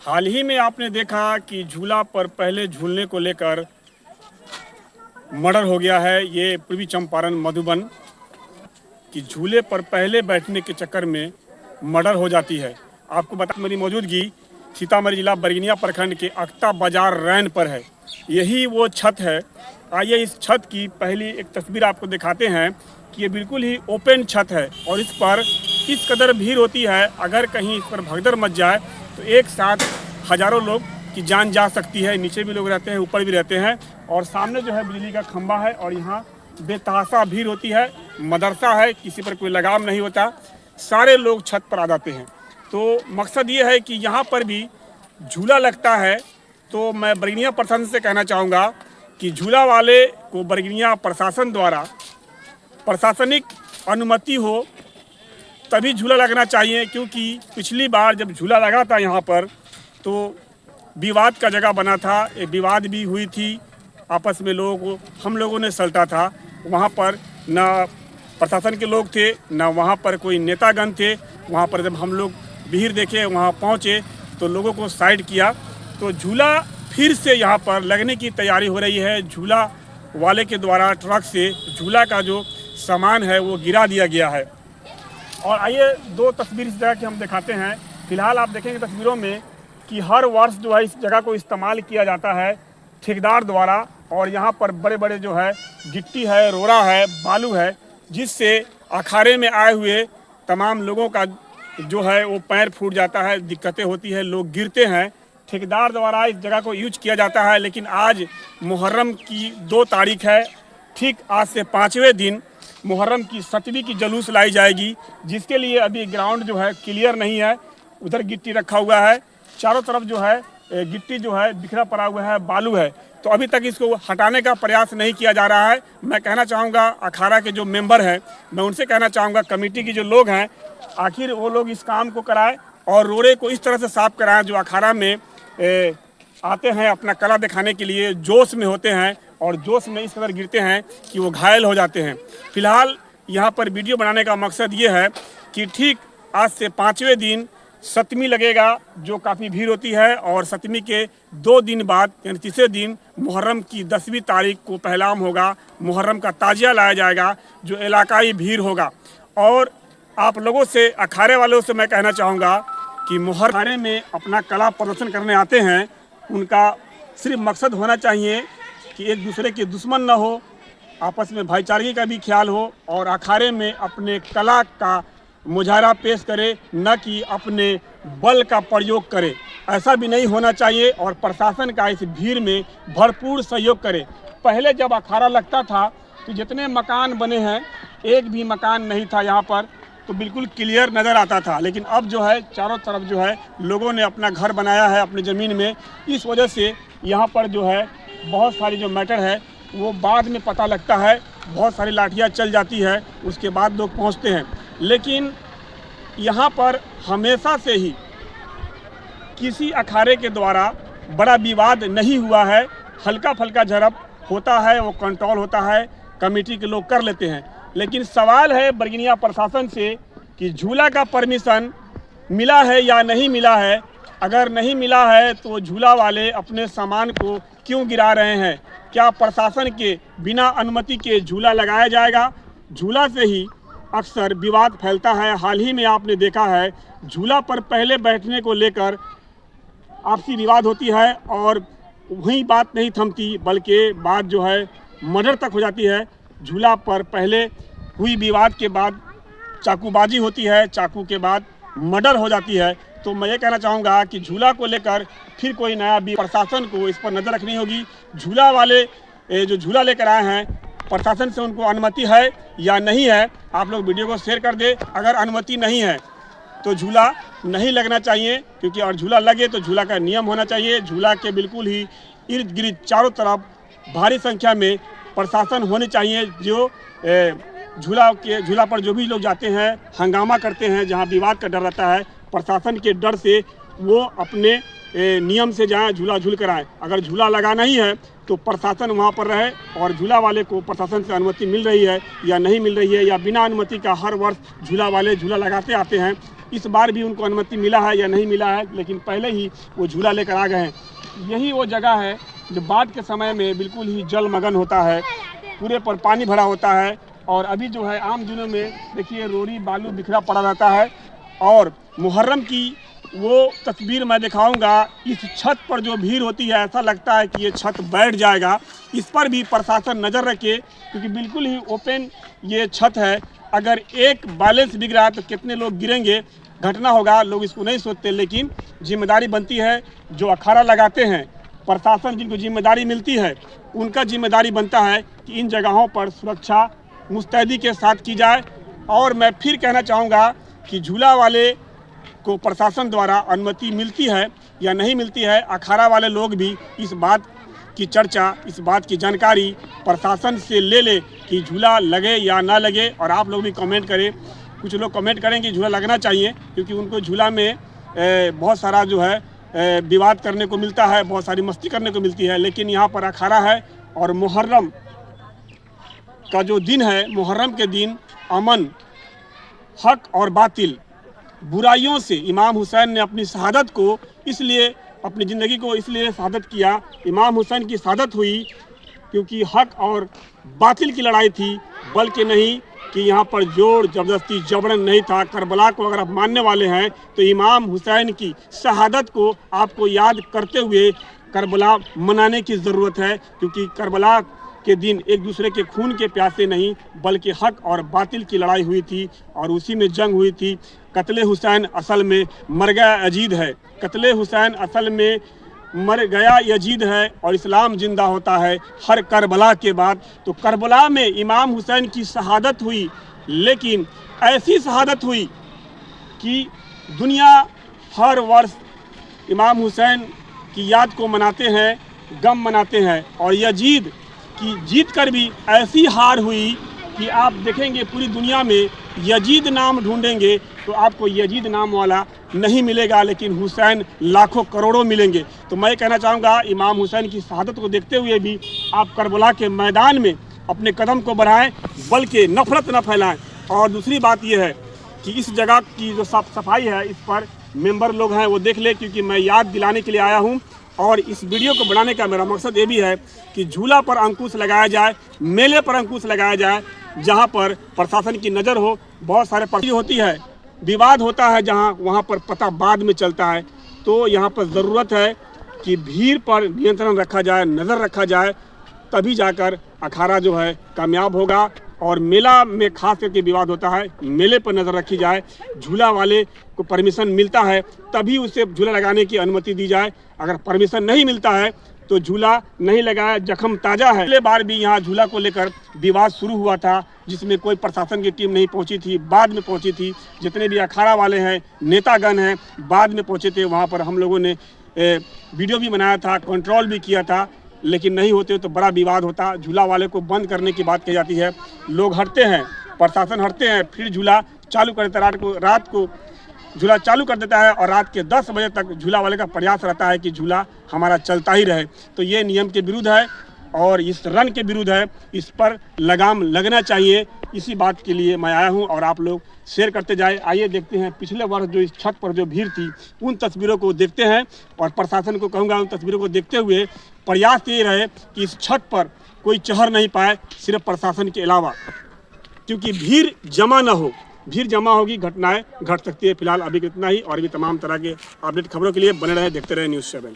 हाल ही में आपने देखा कि झूला पर पहले झूलने को लेकर मर्डर हो गया है। ये पूर्वी चंपारण मधुबन कि झूले पर पहले बैठने के चक्कर में मर्डर हो जाती है। आपको बता मेरी मौजूदगी सीतामढ़ी जिला बरगिनिया प्रखंड के अख्ता बाजार रैन पर है। यही वो छत है। आइए इस छत की पहली एक तस्वीर आपको दिखाते हैं कि ये बिल्कुल ही ओपन छत है और इस पर इस कदर भीड़ होती है, अगर कहीं इस पर भगदड़ मच जाए तो एक साथ हज़ारों लोग की जान जा सकती है। नीचे भी लोग रहते हैं, ऊपर भी रहते हैं और सामने जो है बिजली का खंभा है और यहाँ बेतहाशा भीड़ होती है। मदरसा है, किसी पर कोई लगाम नहीं होता, सारे लोग छत पर आ जाते हैं। तो मकसद ये है कि यहाँ पर भी झूला लगता है। तो मैं बरगिनिया प्रशासन से कहना चाहूँगा कि झूला वाले को बरगिनिया प्रशासन द्वारा प्रशासनिक अनुमति हो तभी झूला लगना चाहिए, क्योंकि पिछली बार जब झूला लगा था यहाँ पर तो विवाद का जगह बना था। एक विवाद भी हुई थी, आपस में हम लोगों ने सलटा था। वहाँ पर न प्रशासन के लोग थे, न वहाँ पर कोई नेतागण थे। वहाँ पर जब हम लोग भीड़ देखे, वहाँ पहुँचे तो लोगों को साइड किया। तो झूला फिर से यहाँ पर लगने की तैयारी हो रही है। झूला वाले के द्वारा ट्रक से झूला का जो सामान है वो गिरा दिया गया है। और आइए दो तस्वीर इस जगह की हम दिखाते हैं। फिलहाल आप देखेंगे तस्वीरों में कि हर वर्ष जो है इस जगह को इस्तेमाल किया जाता है ठेकेदार द्वारा, और यहाँ पर बड़े बड़े जो है गिट्टी है, रोड़ा है, बालू है, जिससे अखाड़े में आए हुए तमाम लोगों का जो है वो पैर फूट जाता है, दिक्कतें होती है, लोग गिरते हैं। ठेकेदार द्वारा इस जगह को यूज किया जाता है। लेकिन आज मुहर्रम की 2 तारीख है, ठीक आज से 5वें दिन मुहर्रम की 7वीं की जुलूस लाई जाएगी, जिसके लिए अभी ग्राउंड जो है क्लियर नहीं है। उधर गिट्टी रखा हुआ है, चारों तरफ जो है गिट्टी जो है बिखरा पड़ा हुआ है, बालू है। तो अभी तक इसको हटाने का प्रयास नहीं किया जा रहा है। मैं कहना चाहूँगा अखाड़ा के जो मेंबर हैं, मैं उनसे कहना चाहूँगा, कमेटी के जो लोग हैं, आखिर वो लोग इस काम को कराएं और रोड़े को इस तरह से साफ कराएं। जो अखाड़ा में आते हैं अपना कला दिखाने के लिए, जोश में होते हैं और जोश में इस कदर गिरते हैं कि वो घायल हो जाते हैं। फिलहाल यहाँ पर वीडियो बनाने का मकसद ये है कि ठीक आज से 5वें दिन 7वीं लगेगा, जो काफ़ी भीड़ होती है, और 7वीं के 2 दिन बाद यानी तीसरे दिन मुहर्रम की 10वीं तारीख को पहलाम होगा। मुहर्रम का ताजिया लाया जाएगा, जो इलाकाई भीड़ होगा। और आप लोगों से, अखाड़े वालों से मैं कहना चाहूँगा कि मुहर्रम में अपना कला प्रदर्शन करने आते हैं, उनका सिर्फ मकसद होना चाहिए कि एक दूसरे के दुश्मन न हो, आपस में भाईचारगी का भी ख्याल हो और अखाड़े में अपने कला का मुजाहरा पेश करे, न कि अपने बल का प्रयोग करे। ऐसा भी नहीं होना चाहिए और प्रशासन का इस भीड़ में भरपूर सहयोग करे। पहले जब अखाड़ा लगता था तो जितने मकान बने हैं, एक भी मकान नहीं था यहाँ पर, तो बिल्कुल क्लियर नज़र आता था। लेकिन अब जो है चारों तरफ जो है लोगों ने अपना घर बनाया है अपनी ज़मीन में। इस वजह से यहाँ पर जो है बहुत सारी जो मैटर है वो बाद में पता लगता है, बहुत सारी लाठियाँ चल जाती है, उसके बाद लोग पहुँचते हैं। लेकिन यहाँ पर हमेशा से ही किसी अखाड़े के द्वारा बड़ा विवाद नहीं हुआ है। हल्का फल्का झड़प होता है, वो कंट्रोल होता है, कमेटी के लोग कर लेते हैं। लेकिन सवाल है बरगिनिया प्रशासन से कि झूला का परमिशन मिला है या नहीं मिला है। अगर नहीं मिला है तो झूला वाले अपने सामान को क्यों गिरा रहे हैं? क्या प्रशासन के बिना अनुमति के झूला लगाया जाएगा? झूला से ही अक्सर विवाद फैलता है। हाल ही में आपने देखा है झूला पर पहले बैठने को लेकर आपसी विवाद होती है और वहीं बात नहीं थमती, बल्कि बात जो है मर्डर तक हो जाती है। झूला पर पहले हुई विवाद के बाद चाकूबाजी होती है, चाकू के बाद मर्डर हो जाती है। तो मैं ये कहना चाहूँगा कि झूला को लेकर फिर कोई नया प्रशासन को इस पर नज़र रखनी होगी। झूला वाले जो झूला लेकर आए हैं, प्रशासन से उनको अनुमति है या नहीं है? आप लोग वीडियो को शेयर कर दे। अगर अनुमति नहीं है तो झूला नहीं लगना चाहिए, क्योंकि और झूला लगे तो झूला का नियम होना चाहिए। झूला के बिल्कुल ही इर्द गिर्द चारों तरफ भारी संख्या में प्रशासन होने चाहिए, जो झूला पर जो भी लोग जाते हैं हंगामा करते हैं, जहां विवाद का डर रहता है, प्रशासन के डर से वो अपने नियम से जाएं, झूला झूल कर आएँ। अगर झूला लगाना ही है तो प्रशासन वहां पर रहे और झूला वाले को प्रशासन से अनुमति मिल रही है या नहीं मिल रही है, या बिना अनुमति का हर वर्ष झूला वाले झूला लगाते आते हैं। इस बार भी उनको अनुमति मिला है या नहीं मिला है, लेकिन पहले ही वो झूला लेकर आ गए हैं। यही वो जगह है जो बाढ़ के समय में बिल्कुल ही जलमग्न होता है, पूरे पर पानी भरा होता है। और अभी जो है आम दिनों में देखिए रोड़ी बालू बिखरा पड़ा रहता है। और मुहर्रम की वो तस्वीर मैं दिखाऊंगा। इस छत पर जो भीड़ होती है ऐसा लगता है कि ये छत बैठ जाएगा। इस पर भी प्रशासन नज़र रखे, क्योंकि बिल्कुल ही ओपन ये छत है। अगर एक बैलेंस बिगड़ रहा है तो कितने लोग गिरेंगे, घटना होगा। लोग इसको नहीं सोचते, लेकिन जिम्मेदारी बनती है। जो अखाड़ा लगाते हैं, प्रशासन जिनको जिम्मेदारी मिलती है, उनका जिम्मेदारी बनता है कि इन जगहों पर सुरक्षा मुस्तैदी के साथ की जाए। और मैं फिर कहना चाहूँगा कि झूला वाले को प्रशासन द्वारा अनुमति मिलती है या नहीं मिलती है, अखाड़ा वाले लोग भी इस बात की चर्चा, इस बात की जानकारी प्रशासन से ले ले कि झूला लगे या ना लगे। और आप लोग भी कमेंट करें। कुछ लोग कमेंट करें कि झूला लगना चाहिए, क्योंकि उनको झूला में बहुत सारा जो है विवाद करने को मिलता है, बहुत सारी मस्ती करने को मिलती है। लेकिन यहाँ पर अखाड़ा है और मुहर्रम का जो दिन है, मुहर्रम के दिन अमन, हक और बातिल, बुराइयों से इमाम हुसैन ने अपनी शहादत को इसलिए, अपनी ज़िंदगी को इसलिए शहादत किया। इमाम हुसैन की शहादत हुई क्योंकि हक और बातिल की लड़ाई थी, बल्कि नहीं कि यहाँ पर जोर ज़बरदस्ती जबरन नहीं था। करबला को अगर आप मानने वाले हैं तो इमाम हुसैन की शहादत को आपको याद करते हुए करबला मनाने की ज़रूरत है, क्योंकि करबला के दिन एक दूसरे के खून के प्यासे नहीं, बल्कि हक और बातिल की लड़ाई हुई थी और उसी में जंग हुई थी। कत्ले हुसैन असल में मर गया यजीद है, कत्ले हुसैन असल में मर गया यजीद है और इस्लाम जिंदा होता है हर करबला के बाद। तो करबला में इमाम हुसैन की शहादत हुई, लेकिन ऐसी शहादत हुई कि दुनिया हर वर्ष इमाम हुसैन की याद को मनाते हैं, गम मनाते हैं। और यजीद की जीत कर भी ऐसी हार हुई कि आप देखेंगे पूरी दुनिया में यजीद नाम ढूंढेंगे तो आपको यजीद नाम वाला नहीं मिलेगा, लेकिन हुसैन लाखों करोड़ों मिलेंगे। तो मैं कहना चाहूँगा इमाम हुसैन की शहादत को देखते हुए भी आप करबला के मैदान में अपने कदम को बढ़ाएं, बल्कि नफरत न फैलाएं। और दूसरी बात यह है कि इस जगह की जो साफ सफाई है, इस पर मेंबर लोग हैं वो देख ले, क्योंकि मैं याद दिलाने के लिए आया हूँ। और इस वीडियो को बनाने का मेरा मकसद ये भी है कि झूला पर अंकुश लगाया जाए, मेले पर अंकुश लगाया जाए, जहाँ पर प्रशासन की नज़र हो। बहुत सारे पर्ची होती है, विवाद होता है जहाँ, वहाँ पर पता बाद में चलता है। तो यहाँ पर ज़रूरत है कि भीड़ पर नियंत्रण रखा जाए, नज़र रखा जाए, तभी जाकर अखाड़ा जो है कामयाब होगा। और मेला में खास करके विवाद होता है, मेले पर नज़र रखी जाए। झूला वाले को परमिशन मिलता है तभी उसे झूला लगाने की अनुमति दी जाए। अगर परमिशन नहीं मिलता है तो झूला नहीं लगाया, जख्म ताज़ा है। पहले बार भी यहाँ झूला को लेकर विवाद शुरू हुआ था, जिसमें कोई प्रशासन की टीम नहीं पहुँची थी, बाद में पहुँची थी। जितने भी अखाड़ा वाले हैं, नेतागण हैं, बाद में पहुँचे थे। वहाँ पर हम लोगों ने वीडियो भी बनाया था, कंट्रोल भी किया था, लेकिन नहीं होते तो बड़ा विवाद होता। झूला वाले को बंद करने की बात कही जाती है, लोग हटते हैं, प्रशासन हटते हैं, फिर झूला चालू कर देता है। रात को झूला चालू कर देता है और रात के 10 बजे तक झूला वाले का प्रयास रहता है कि झूला हमारा चलता ही रहे। तो ये नियम के विरुद्ध है और इस रन के विरुद्ध है। इस पर लगाम लगना चाहिए। इसी बात के लिए मैं आया हूं और आप लोग शेयर करते जाए। आइए देखते हैं पिछले वर्ष जो इस छत पर जो भीड़ थी, उन तस्वीरों को देखते हैं। और प्रशासन को कहूँगा उन तस्वीरों को देखते हुए प्रयास ये रहे कि इस छत पर कोई चढ़ नहीं पाए, सिर्फ प्रशासन के अलावा, क्योंकि भीड़ जमा ना हो। भीड़ जमा होगी, घटनाएं घट सकती है। फिलहाल अभी इतना ही, और भी तमाम तरह के अपडेट खबरों के लिए बने रहे, देखते रहे न्यूज़ 7।